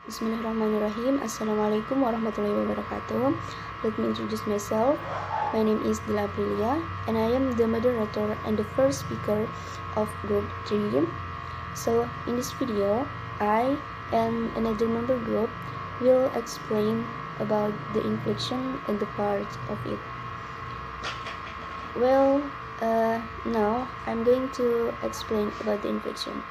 Bismillahirrahmanirrahim. Assalamualaikum warahmatullahi wabarakatuh. Let me introduce myself. My name is Dila Aprilia, and I am the moderator and the first speaker of Group 3. So, in this video, I and another member group will explain about the inflection and the parts of it. Now I'm going to explain about the inflection.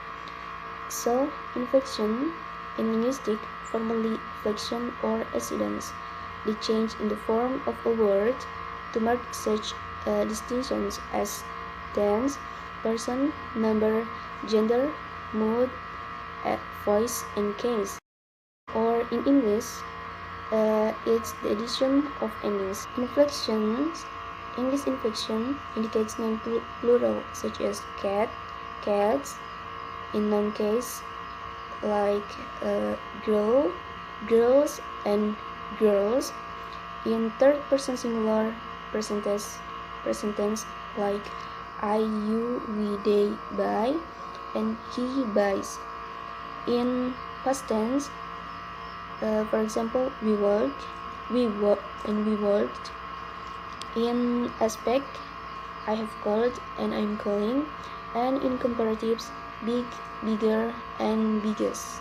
So, inflection in linguistics, formally flexion or accidents, the change in the form of a word to mark such distinctions as tense, person, number, gender, mood, voice, and case. Or in English, it's the addition of endings. English inflection indicates non-plural such as cat, cats. In noun case, like girl, girls, and girls. In third person singular present tense, like I, you, we, they buy, and he buys. In past tense, for example, we worked, and we worked. In aspect, I have called and I'm calling. And in comparatives, big, bigger, and biggest.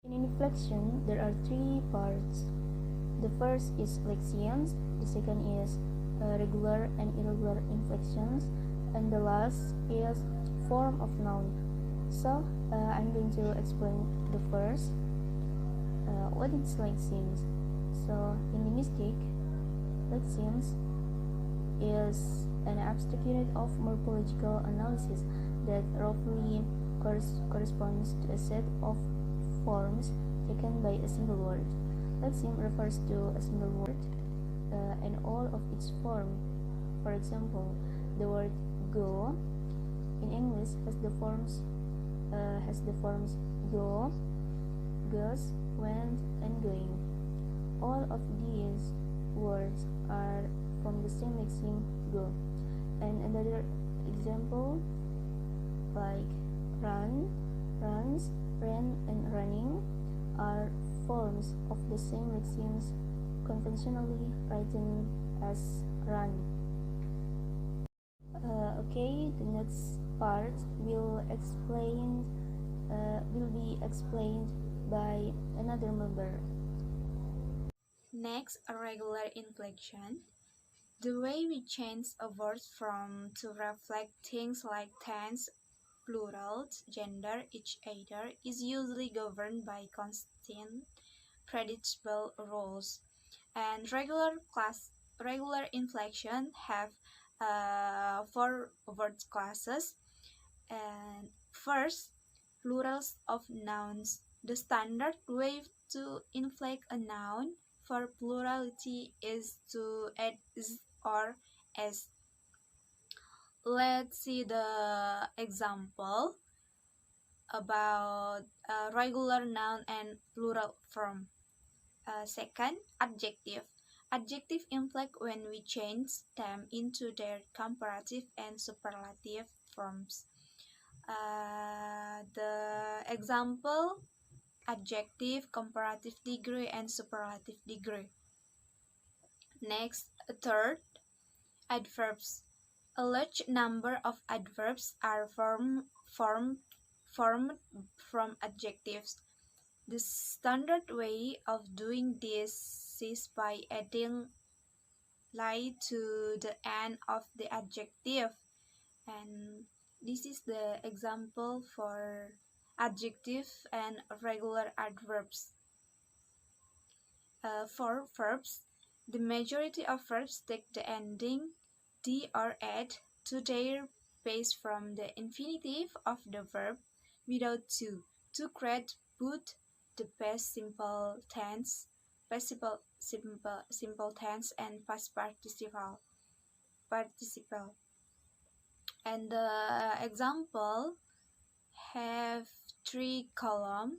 In inflection, there are three parts. The first is Lexemes, the second is regular and irregular inflections, and the last is form of noun. So, I'm going to explain the first. What is Lexemes? So, in linguistics, Lexemes is an abstract unit of morphological analysis that roughly corresponds to a set of forms taken by a single word. Lexeme refers to a single word and all of its forms. For example, the word go in English has the forms go, goes, went, and going. All of these words are from the same lexeme go. And another example, like run, runs, ran, and running are forms of the same lexemes conventionally written as run. Okay, the next part will be explained by another member. Next, irregular inflection. The way we change a word from to reflect things like tense, plurals, gender, each other is usually governed by constant, predictable rules. And regular inflection have four word classes. And first, plurals of nouns. The standard way to inflect a noun for plurality is to add s or s. Let's see the example about regular noun and plural form. Second, adjective. Adjective inflect when we change them into their comparative and superlative forms. The example, adjective, comparative degree, and superlative degree. Next, third, adverbs. A large number of adverbs are formed from adjectives. The standard way of doing this is by adding lie to the end of the adjective, and this is the example for adjective and regular adverbs. For verbs, the majority of verbs take the ending d or ed to their base from the infinitive of the verb without to create both the past simple tense, simple tense, and past participle. And the example have three columns.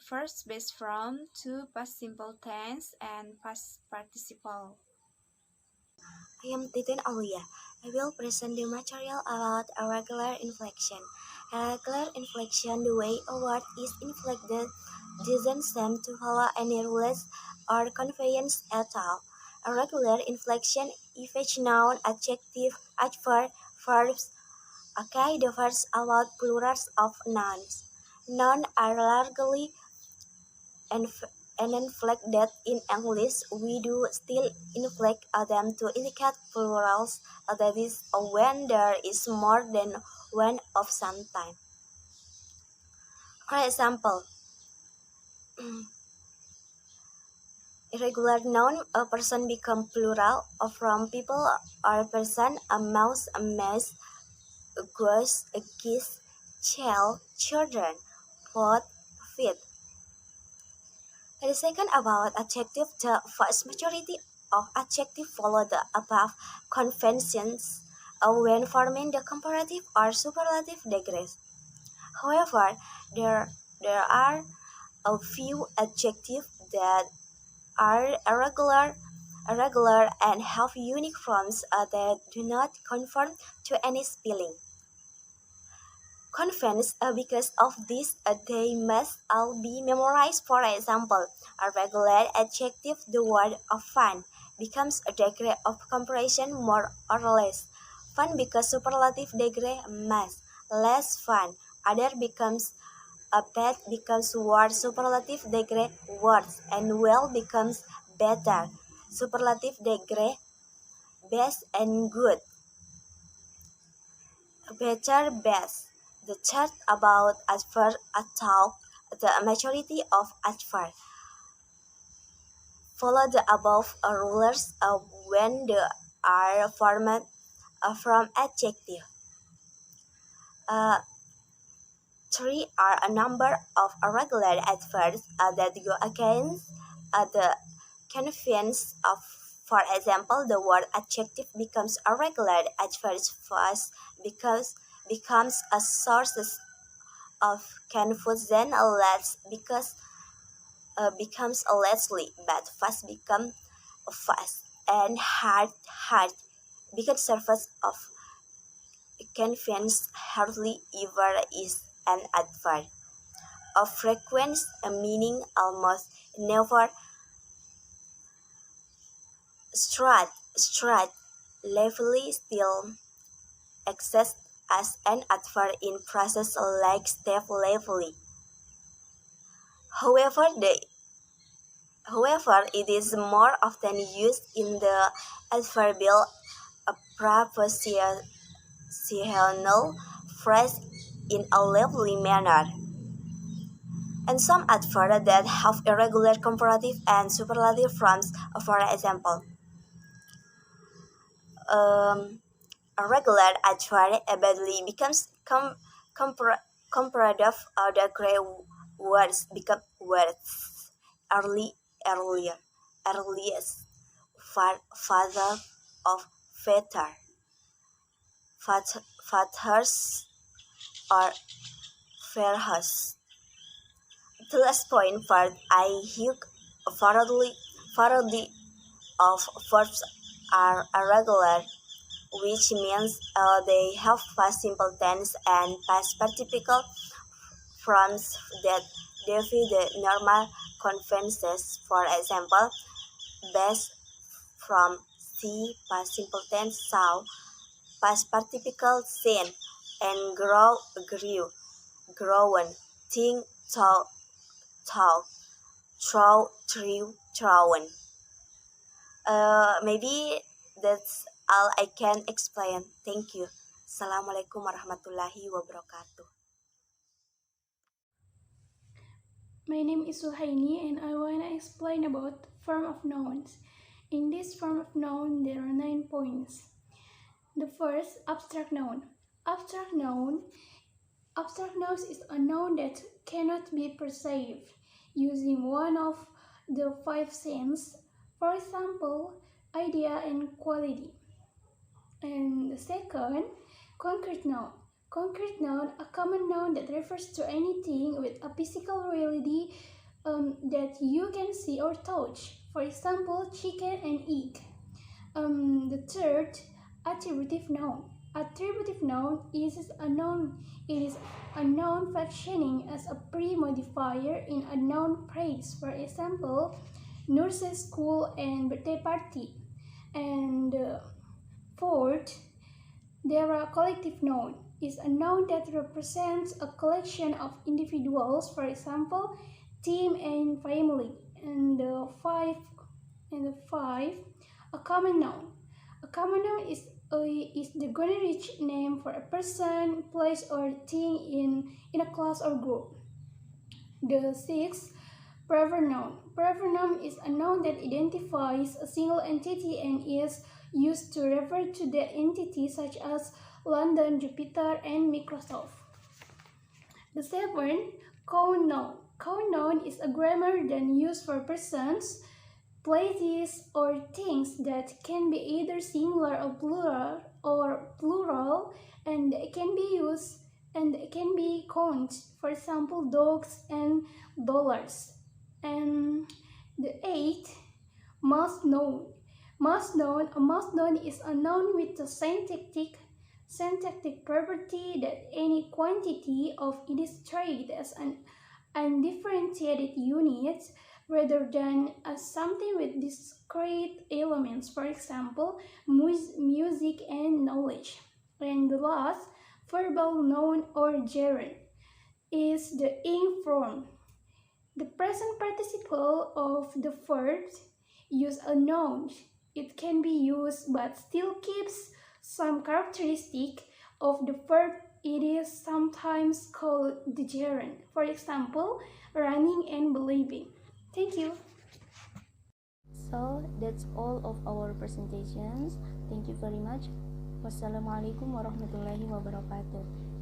First, based from, to past simple tense and past participle. I am Titin Aulia. I will present the material about irregular inflection. Irregular inflection, the way a word is inflected, doesn't seem to follow any rules or conveyance at all. Irregular inflection affects noun, adjective, adverb, verbs. Okay, the first about plurals of nouns. Nouns are largely inf- inflected in English. We do still inflect them to indicate plurals, that is, when there is more than one of some time. For example, irregular noun, a person become plural from people or person, a mouse, a maze, a goose, a geese, child, children, pot, feet. The second about adjective, the vast majority of adjectives follow the above conventions when forming the comparative or superlative degrees. However, there are a few adjectives that are irregular and have unique forms that do not conform to any spelling conventions. Because of this, they must all be memorized. For example, a regular adjective, the word of fun, becomes a degree of comparison more or less. Fun becomes superlative degree mass, less fun. Other becomes a bad becomes word superlative degree worse, and well becomes better. Superlative degree best and good. Better best. The chart about adverb atau the majority of adverb. Follow the above rulers when they are formed from adjective. Uh, Three are a number of irregular adverbs that go against the convenience of. For example, the word adjective becomes irregular adverb first because becomes a source of confusion. Let's because becomes allegedly, but fast become fast, and hard because surface of convenience hardly ever is an adverb. Of frequency, a meaning almost never. Straight, lively still exists as an adverb in phrases like step lively. However, it is more often used in the adverbial prepositional phrase in a lively manner. And some adverbs that have irregular comparative and superlative forms, for example, um, a regular adverb badly becomes comparative. The gray words become words. Earlier, earliest, father of father, fathers or fairhus. The last point for I hook parody of verbs are irregular, which means they have past simple tense and past participle forms that defy the normal conventions. For example, best from see past simple tense saw, past participle seen, and grew, grown, think, talk, throw, thrown. Maybe that's all I can explain. Thank you. Assalamualaikum warahmatullahi wabarakatuh. My name is Suhaini and I want to explain about form of nouns. In this form of noun, there are 9 points. The first, abstract noun. Abstract noun. Abstract noun is a noun that cannot be perceived using one of the 5 senses. For example, idea and quality. And the second, concrete noun. Concrete noun, a common noun that refers to anything with a physical reality that you can see or touch. For example, chicken and egg. The third, attributive noun. Attributive noun is a noun. It is a noun functioning as a pre-modifier in a noun phrase. For example, nurse's school and birthday party. And fourth, there are collective noun. Is a noun that represents a collection of individuals. For example, team and family. And five, a common noun. A common noun is the generic name for a person, place, or thing in a class or group. The sixth, pronoun. Pronoun is a noun that identifies a single entity and is used to refer to the entity such as London, Jupiter, and Microsoft. The seventh, noun. Noun is a grammar then used for persons, places, or things that can be either singular or plural, and can be used and can be counted. For example, dogs and dollars. And the eighth, must known. A must known is a noun with a syntactic property that any quantity of it is treated as an undifferentiated unit rather than as something with discrete elements, for example, music and knowledge. And the last, verbal noun or gerund, is the ing form. The present participle of the verb use a noun. It can be used but still keeps some characteristic of the verb. It is sometimes called the gerund. For example, running and believing. Thank you. So that's all of our presentations. Thank you very much. Wassalamualaikum warahmatullahi wabarakatuh.